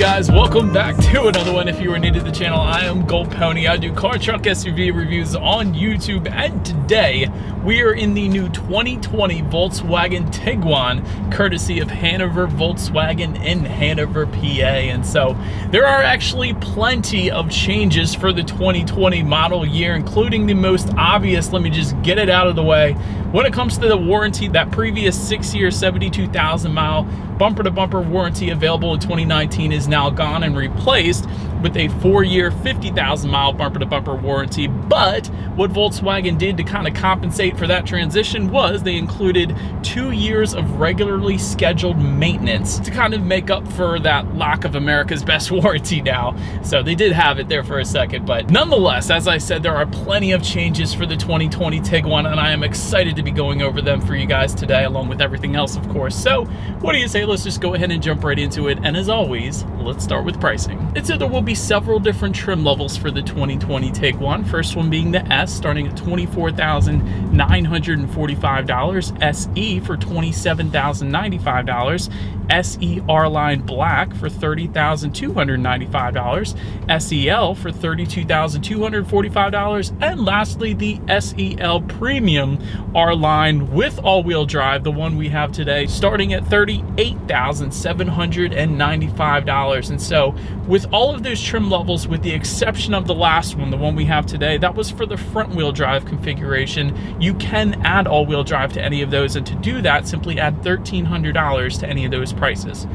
guys, welcome back to another one. If you are new to the channel, I am Gold Pony. I do car, truck, SUV reviews on YouTube, and today we are in the new 2020 Volkswagen Tiguan, courtesy of Hanover Volkswagen in Hanover, PA. And so there are actually plenty of changes for the 2020 model year, including the most obvious. Let me just get it out of the way. When it comes to the warranty, that previous 6-year, 72,000 mile bumper-to-bumper warranty available in 2019 is now gone and replaced with a 4-year, 50,000 mile bumper-to-bumper warranty. But what Volkswagen did to kind of compensate for that transition was they included 2 years of regularly scheduled maintenance to kind of make up for that lack of America's best warranty now. So they did have it there for a second, but nonetheless, as I said, there are plenty of changes for the 2020 Tiguan, and I am excited to be going over them for you guys today, along with everything else, of course. So what do you say? Let's just go ahead and jump right into it. And as always, let's start with pricing. And so there will be several different trim levels for the 2020 Tiguan. First one being the S, starting at $24,945, SE for $27,095, SE R-Line Black for $30,295, SEL for $32,245, and lastly the SEL Premium R-Line with all-wheel drive, the one we have today, starting at $38,795. And so with all of those trim levels, with the exception of the last one, the one we have today, that was for the front-wheel drive configuration. You can add all-wheel drive to any of those, and to do that, simply add $1,300 to any of those prices.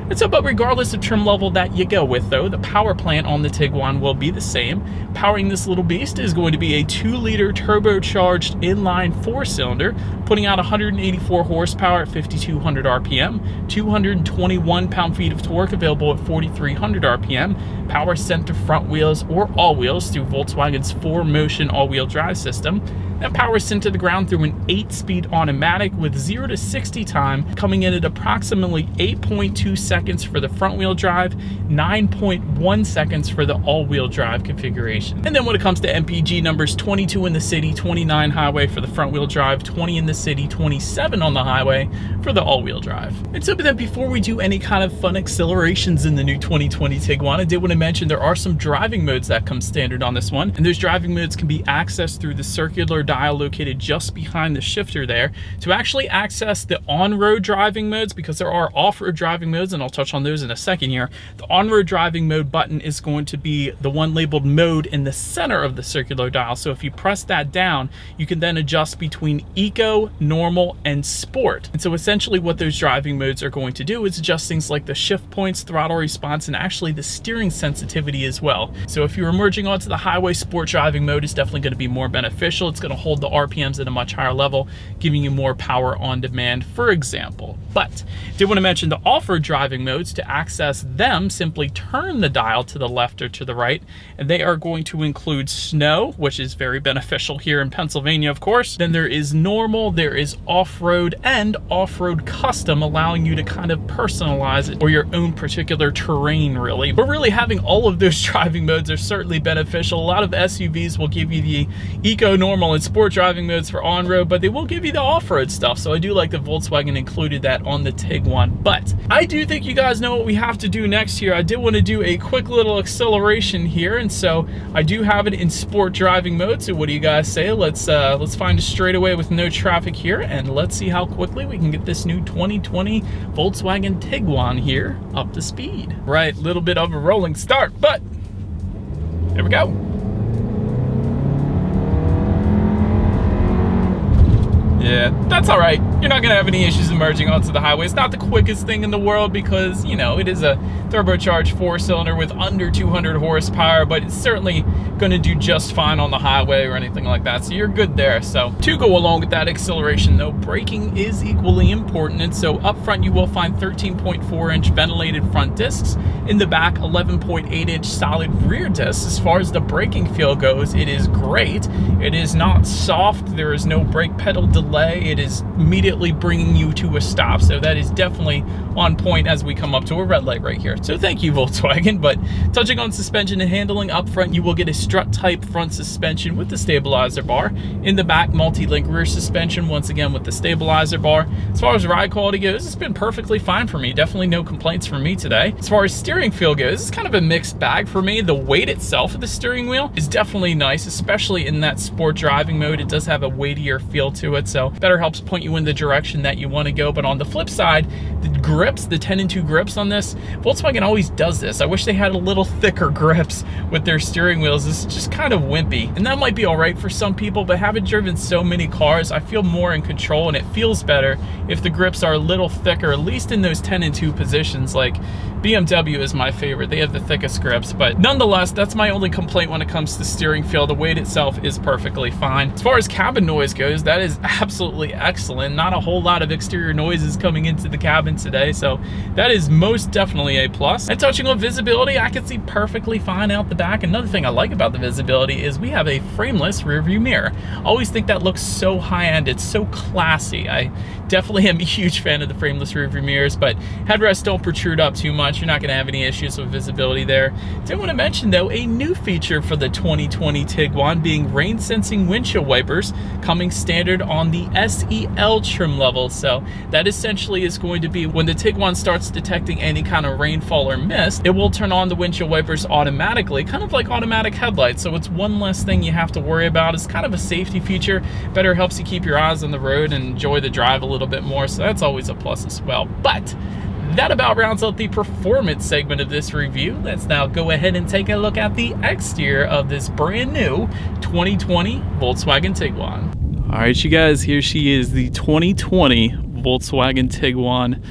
And so, but regardless of trim level that you go with, though, the power plant on the Tiguan will be the same. Powering this little beast is going to be a 2-liter turbocharged inline 4-cylinder, putting out 184 horsepower at 5,200 RPM, 221 pound-feet of torque available at 4,300 RPM, power sent to front wheels or all wheels through Volkswagen's 4Motion all-wheel drive system. That power is sent to the ground through an 8-speed automatic with 0 to 60 time coming in at approximately 8.2 seconds for the front-wheel drive, 9.1 seconds for the all-wheel drive configuration. And then when it comes to MPG numbers, 22 in the city, 29 highway for the front-wheel drive, 20 in the city, 27 on the highway for the all-wheel drive. And so, but then before we do any kind of fun accelerations in the new 2020 Tiguan, I did want to mention there are some driving modes that come standard on this one, and those driving modes can be accessed through the circular dial located just behind the shifter there. To actually access the on-road driving modes, because there are off-road driving modes, and I'll touch on those in a second here, the on-road driving mode button is going to be the one labeled mode in the center of the circular dial. So if you press that down, you can then adjust between eco, normal, and sport. And so essentially what those driving modes are going to do is adjust things like the shift points, throttle response, and actually the steering sensitivity as well. So if you're emerging onto the highway, sport driving mode is definitely going to be more beneficial. It's going to hold the RPMs at a much higher level, giving you more power on demand, for example. But did want to mention the off-road driving modes. To access them, simply turn the dial to the left or to the right, and they are going to include snow, which is very beneficial here in Pennsylvania, of course. Then there is normal, there is off-road, and off-road custom, allowing you to kind of personalize it or your own particular terrain, really. But really, having all of those driving modes are certainly beneficial. A lot of SUVs will give you the eco, normal, and sport driving modes for on-road, but they will give you the off-road stuff. So I do like that Volkswagen included that on the Tiguan. But I do think you guys know what we have to do next here. I did want to do a quick little acceleration here, and so I do have it in sport driving mode. So what do you guys say? Let's find a straightaway with no traffic here, and let's see how quickly we can get this new 2020 Volkswagen Tiguan here up to speed. Right, little bit of a rolling start, but there we go. Yeah, that's all right. You're not gonna have any issues emerging onto the highway. It's not the quickest thing in the world because, you know, it is a turbocharged 4-cylinder with under 200 horsepower, but it's certainly gonna do just fine on the highway or anything like that, so you're good there. So to go along with that acceleration though, braking is equally important, and so up front you will find 13.4-inch ventilated front discs. In the back, 11.8-inch solid rear discs. As far as the braking feel goes, it is great. It is not soft. There is no brake pedal delay delay, it is immediately bringing you to a stop. So that is definitely on point as we come up to a red light right here. So thank you, Volkswagen. But touching on suspension and handling, up front, you will get a strut type front suspension with the stabilizer bar. In the back, multi-link rear suspension, once again with the stabilizer bar. As far as ride quality goes, it's been perfectly fine for me. Definitely no complaints from me today. As far as steering feel goes, it's kind of a mixed bag for me. The weight itself of the steering wheel is definitely nice, especially in that sport driving mode. It does have a weightier feel to it, so better helps point you in the direction that you want to go. But on the flip side, the grips, the 10-2 grips on this, Volkswagen always does this. I wish they had a little thicker grips with their steering wheels. This is just kind of wimpy, and that might be all right for some people, but having driven so many cars, I feel more in control, and it feels better if the grips are a little thicker, at least in those 10-2 positions. Like BMW is my favorite. They have the thickest grips, but nonetheless, that's my only complaint when it comes to steering feel. The weight itself is perfectly fine. As far as cabin noise goes, that is absolutely excellent. Not a whole lot of exterior noises coming into the cabin today, so that is most definitely a plus. And touching on visibility, I can see perfectly fine out the back. Another thing I like about the visibility is we have a frameless rear view mirror. I always think that looks so high-end. It's so classy. I definitely am a huge fan of the frameless rear view mirrors, but headrests don't protrude up too much. You're not going to have any issues with visibility there. Did want to mention, though, a new feature for the 2020 Tiguan being rain sensing windshield wipers coming standard on the SEL trim level. So that essentially is going to be when the Tiguan starts detecting any kind of rainfall or mist, it will turn on the windshield wipers automatically, kind of like automatic headlights. So it's one less thing you have to worry about. It's kind of a safety feature. Better helps you keep your eyes on the road and enjoy the drive a little bit more. So that's always a plus as well. But that about rounds out the performance segment of this review. Let's now go ahead and take a look at the exterior of this brand new 2020 Volkswagen Tiguan. All right, you guys, here she is, the 2020 Volkswagen Tiguan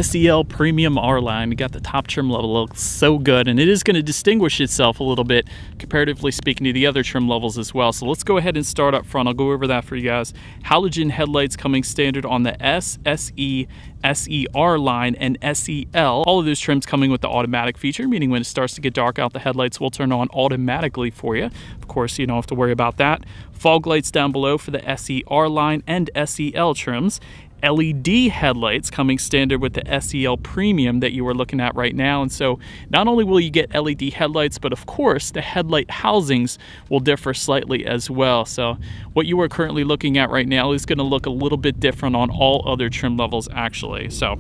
SEL Premium R-Line. You got the top trim level, looks so good, and it is going to distinguish itself a little bit comparatively speaking to the other trim levels as well. So let's go ahead and start up front. I'll go over that for you guys. Halogen headlights coming standard on the S, SE, SER line, and SEL. All of those trims coming with the automatic feature, meaning when it starts to get dark out, the headlights will turn on automatically for you. Of course, you don't have to worry about that. Fog lights down below for the SER line and SEL trims. LED headlights coming standard with the SEL Premium that you are looking at right now. And so not only will you get LED headlights, but of course the headlight housings will differ slightly as well. So what you are currently looking at right now is going to look a little bit different on all other trim levels actually. So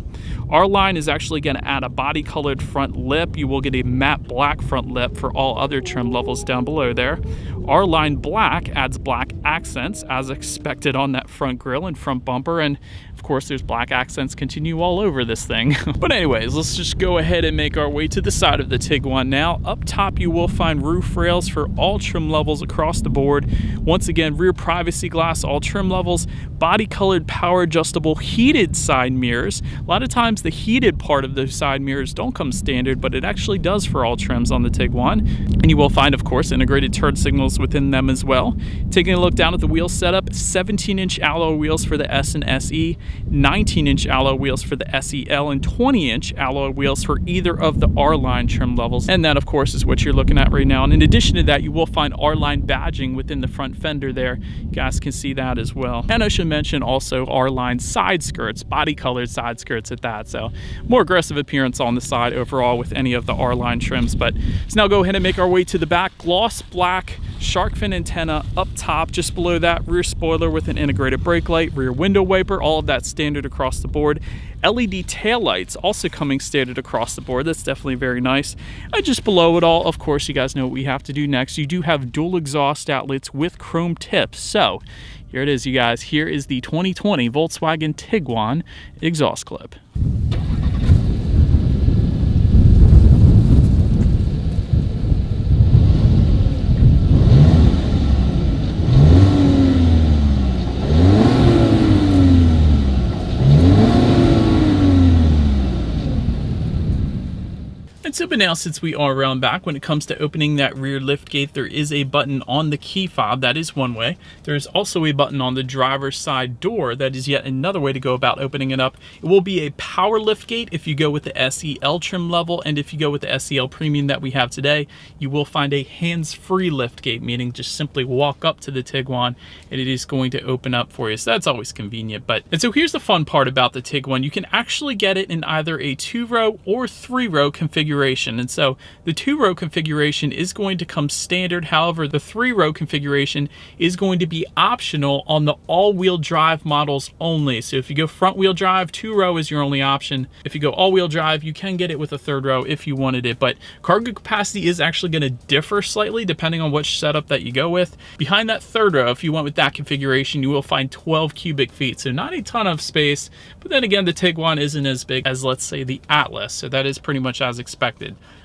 our line is actually going to add a body colored front lip. You will get a matte black front lip for all other trim levels down below there. Our line black adds black accents as expected on that front grille and front bumper, and of course there's black accents continue all over this thing. But anyways, let's just go ahead and make our way to the side of the Tiguan now. Up top you will find roof rails for all trim levels across the board. Once again, rear privacy glass, all trim levels, body colored power adjustable heated side mirrors. A lot of times the heated part of those side mirrors don't come standard, but it actually does for all trims on the Tiguan. And you will find, of course, integrated turn signals within them as well. Taking a look down at the wheel setup, 17-inch alloy wheels for the S and SE, 19-inch alloy wheels for the SEL, and 20-inch alloy wheels for either of the R-Line trim levels. And that, of course, is what you're looking at right now. And in addition to that, you will find R-Line badging within the front fender there. You guys can see that as well. And I should mention also R-Line side skirts, body-colored side skirts at that. So more aggressive appearance on the side overall with any of the R-Line trims. But let's now go ahead and make our way to the back. Gloss black shark fin antenna up top. Just below that, rear spoiler with an integrated brake light, rear window wiper, all of that standard across the board. LED taillights also coming standard across the board. That's definitely very nice. And just below it all, of course, you guys know what we have to do next. You do have dual exhaust outlets with chrome tips. So here it is, you guys. Here is the 2020 Volkswagen Tiguan exhaust clip. And so, but now since we are around back, when it comes to opening that rear lift gate, there is a button on the key fob. That is one way. There is also a button on the driver's side door. That is yet another way to go about opening it up. It will be a power lift gate if you go with the SEL trim level, and if you go with the SEL Premium that we have today, you will find a hands-free lift gate, meaning just simply walk up to the Tiguan and it is going to open up for you. So that's always convenient. And so here's the fun part about the Tiguan. You can actually get it in either a 2-row or 3-row configuration. And so the 2-row configuration is going to come standard. However, the 3-row configuration is going to be optional on the all-wheel drive models only. So if you go front-wheel drive, 2-row is your only option. If you go all-wheel drive, you can get it with a 3rd row if you wanted it. But cargo capacity is actually going to differ slightly depending on which setup that you go with. Behind that 3rd row, if you went with that configuration, you will find 12 cubic feet. So not a ton of space, but then again, the Tiguan isn't as big as, let's say, the Atlas. So that is pretty much as expected.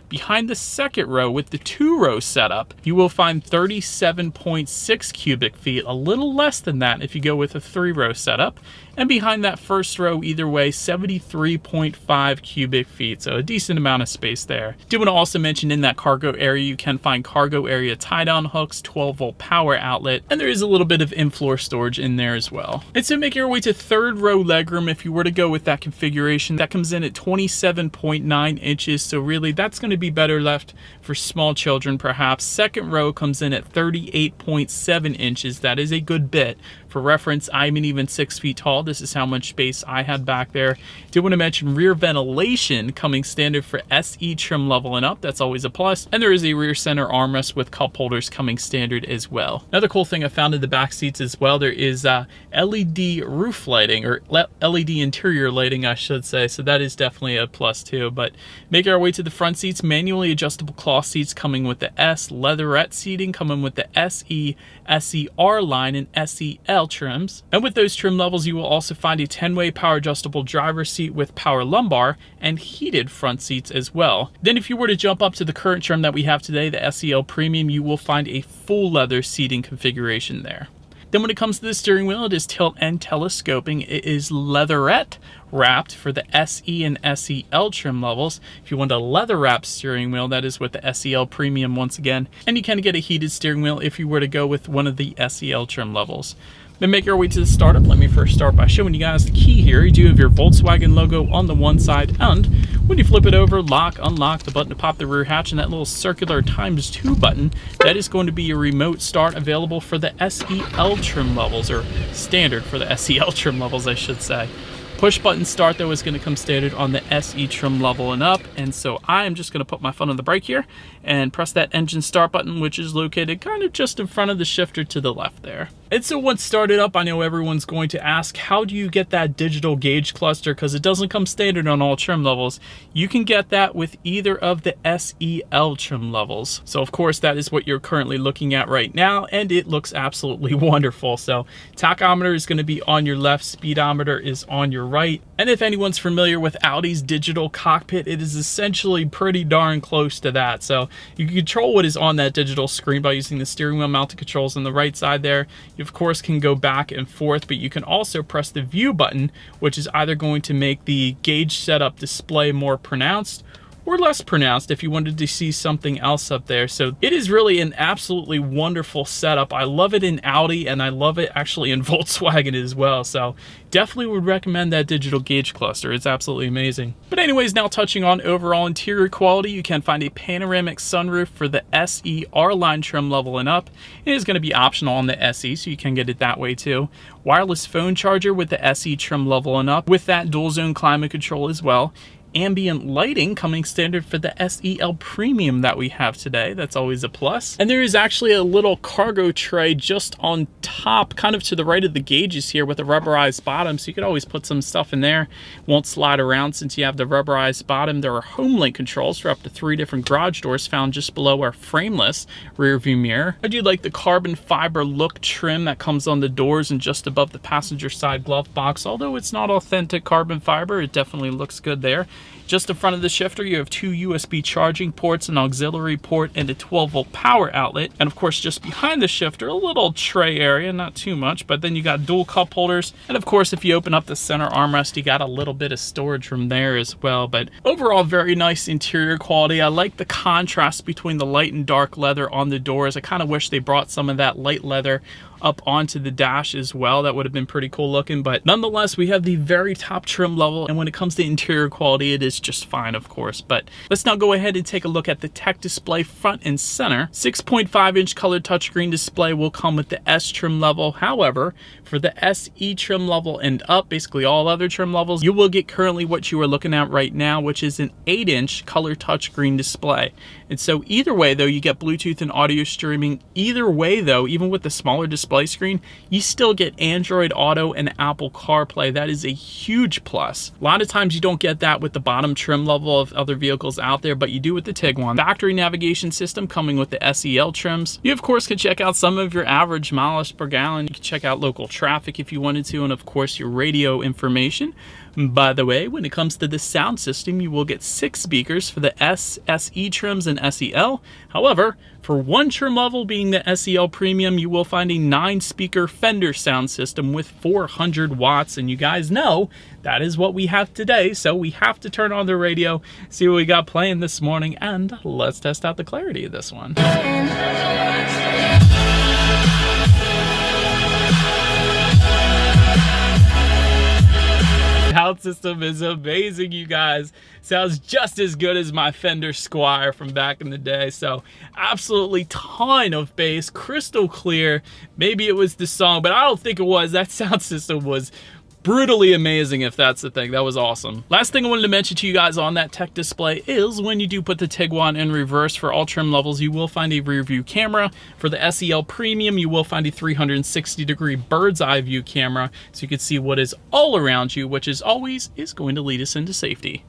Behind the 2nd row with the 2-row setup, you will find 37.6 cubic feet, a little less than that if you go with a 3-row setup. And behind that 1st row, either way, 73.5 cubic feet, so a decent amount of space there. Do want to also mention in that cargo area, you can find cargo area tie-down hooks, 12-volt power outlet, and there is a little bit of in-floor storage in there as well. And so making our way to 3rd row legroom, if you were to go with that configuration, that comes in at 27.9 inches, so really that's going to be better left for small children perhaps. 2nd row comes in at 38.7 inches. That is a good bit. For reference, I'm an even 6 feet tall. This is how much space I had back there. Did want to mention rear ventilation coming standard for SE trim level and up. That's always a plus. And there is a rear center armrest with cup holders coming standard as well. Another cool thing I found in the back seats as well, there is LED roof lighting, or LED interior lighting, I should say. So that is definitely a plus too. But making our way to the front seats, manually adjustable cloth seats coming with the S, leatherette seating coming with the SE, SER line, and SEL trims. And with those trim levels, you will also find a 10-way power adjustable driver's seat with power lumbar and heated front seats as well. Then if you were to jump up to the current trim that we have today, the SEL Premium, you will find a full leather seating configuration there. Then when it comes to the steering wheel, it is tilt and telescoping. It is leatherette wrapped for the SE and SEL trim levels. If you want a leather wrapped steering wheel, that is with the SEL Premium once again. And you can get a heated steering wheel if you were to go with one of the SEL trim levels. Then make our way to the startup. Let me first start by showing you guys the key here. You do have your Volkswagen logo on the one side, and when you flip it over, lock, unlock, the button to pop the rear hatch, and that little circular ×2 button, that is going to be your remote start available for the SEL trim levels, or standard for the SEL trim levels, I should say. Push button start though is going to come standard on the SE trim level and up, and so I am just going to put my foot on the brake here and press that engine start button, which is located kind of just in front of the shifter to the left there. And so once started up, I know everyone's going to ask, how do you get that digital gauge cluster? Because it doesn't come standard on all trim levels. You can get that with either of the SEL trim levels. So of course that is what you're currently looking at right now, and it looks absolutely wonderful. So tachometer is going to be on your left, speedometer is on your right. And if anyone's familiar with Audi's digital cockpit, it is essentially pretty darn close to that. So you can control what is on that digital screen by using the steering wheel mounted controls on the right side there. You of course can go back and forth, but you can also press the view button, which is either going to make the gauge setup display more pronounced or less pronounced if you wanted to see something else up there. So it is really an absolutely wonderful setup. I love it in Audi, and I love it actually in Volkswagen as well. So definitely would recommend that digital gauge cluster. It's absolutely amazing. But anyways, now touching on overall interior quality, you can find a panoramic sunroof for the SER line trim level and up. It is going to be optional on the SE, so you can get it that way too. Wireless phone charger with the SE trim level and up, with that dual zone climate control as well. Ambient lighting coming standard for the SEL Premium that we have today. That's always a plus. And there is actually a little cargo tray just on top, kind of to the right of the gauges here, with a rubberized bottom, so you could always put some stuff in there. Won't slide around since you have the rubberized bottom. There are home link controls for up to 3 different garage doors found just below our frameless rear view mirror. I do like the carbon fiber look trim that comes on the doors and just above the passenger side glove box. Although it's not authentic carbon fiber, it definitely looks good there. Just in front of the shifter, you have 2 USB charging ports, an auxiliary port, and a 12-volt power outlet. And of course, just behind the shifter, a little tray area, not too much, but then you got dual cup holders. And of course, if you open up the center armrest, you got a little bit of storage room there as well. But overall, very nice interior quality. I like the contrast between the light and dark leather on the doors. I kind of wish they brought some of that light leather up onto the dash as well. That would have been pretty cool looking, but nonetheless, we have the very top trim level, and when it comes to interior quality, it is just fine, of course. But let's now go ahead and take a look at the tech display front and center. 6.5-inch color touchscreen display will come with the S trim level. However, for the SE trim level and up, basically all other trim levels, you will get currently what you are looking at right now, which is an 8-inch color touchscreen display. And so either way, though, you get Bluetooth and audio streaming. Either way, though, even with the smaller display screen, you still get Android Auto and Apple CarPlay. That is a huge plus. A lot of times you don't get that with the bottom trim level of other vehicles out there, but you do with the Tiguan. Factory navigation system coming with the SEL trims. You, of course, can check out some of your average mileage per gallon. You can check out local traffic if you wanted to, and of course, your radio information. By the way, when it comes to the sound system, you will get 6 speakers for the S, SE trims, and SEL. However, for one trim level being the SEL Premium, you will find a 9-speaker Fender sound system with 400 watts. And you guys know that is what we have today, so we have to turn on the radio, see what we got playing this morning, and let's test out the clarity of this one. Sound system is amazing, you guys. Sounds just as good as my Fender Squire from back in the day. So absolutely ton of bass, crystal clear. Maybe it was the song, but I don't think it was. That sound system was brutally amazing, if that's the thing. That was awesome. Last thing I wanted to mention to you guys on that tech display is when you do put the Tiguan in reverse, for all trim levels, you will find a rear view camera. For the SEL Premium, you will find a 360-degree bird's eye view camera, so you can see what is all around you, which is always going to lead us into safety.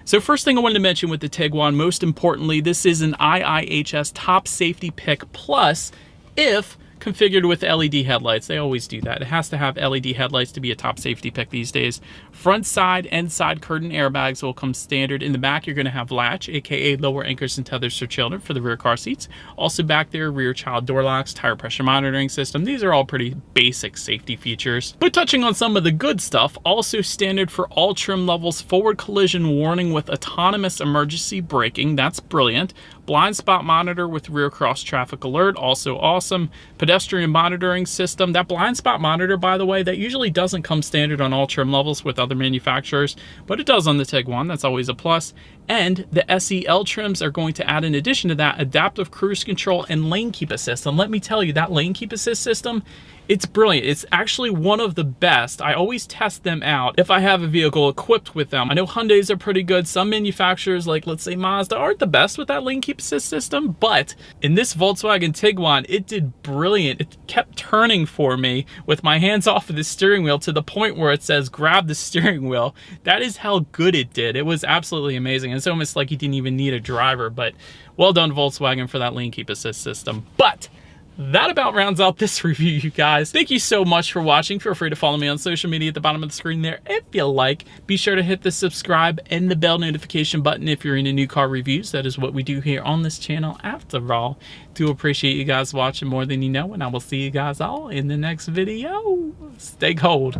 So first thing I wanted to mention with the Tiguan, most importantly, this is an IIHS Top Safety Pick Plus if configured with LED headlights. They always do that. It has to have LED headlights to be a top safety pick these days. Front, side, and side curtain airbags will come standard. In the back, you're going to have latch, aka lower anchors and tethers for children for the rear car seats. Also back there, rear child door locks, tire pressure monitoring system. These are all pretty basic safety features. But touching on some of the good stuff, also standard for all trim levels, forward collision warning with autonomous emergency braking. That's brilliant. Blind spot monitor with rear cross traffic alert, also awesome. Pedestrian monitoring system. That blind spot monitor, by the way, that usually doesn't come standard on all trim levels with other manufacturers, but it does on the Tiguan. That's always a plus. And the SEL trims are going to add, in addition to that, adaptive cruise control and lane keep assist. And let me tell you, that lane keep assist system, it's brilliant. It's actually one of the best. I always test them out if I have a vehicle equipped with them. I know Hyundais are pretty good. Some manufacturers, like let's say Mazda, aren't the best with that lane keep assist system, but in this Volkswagen Tiguan, it did brilliant. It kept turning for me with my hands off of the steering wheel to the point where it says grab the steering wheel. That is how good it did. It was absolutely amazing. It's almost like you didn't even need a driver, but well done, Volkswagen, for that lane keep assist system. But that about rounds out this review, you guys. Thank you so much for watching. Feel free to follow me on social media at the bottom of the screen there if you like. Be sure to hit the subscribe and the bell notification button if you're into new car reviews. That is what we do here on this channel after all. Do appreciate you guys watching more than you know, and I will see you guys all in the next video. Stay cold.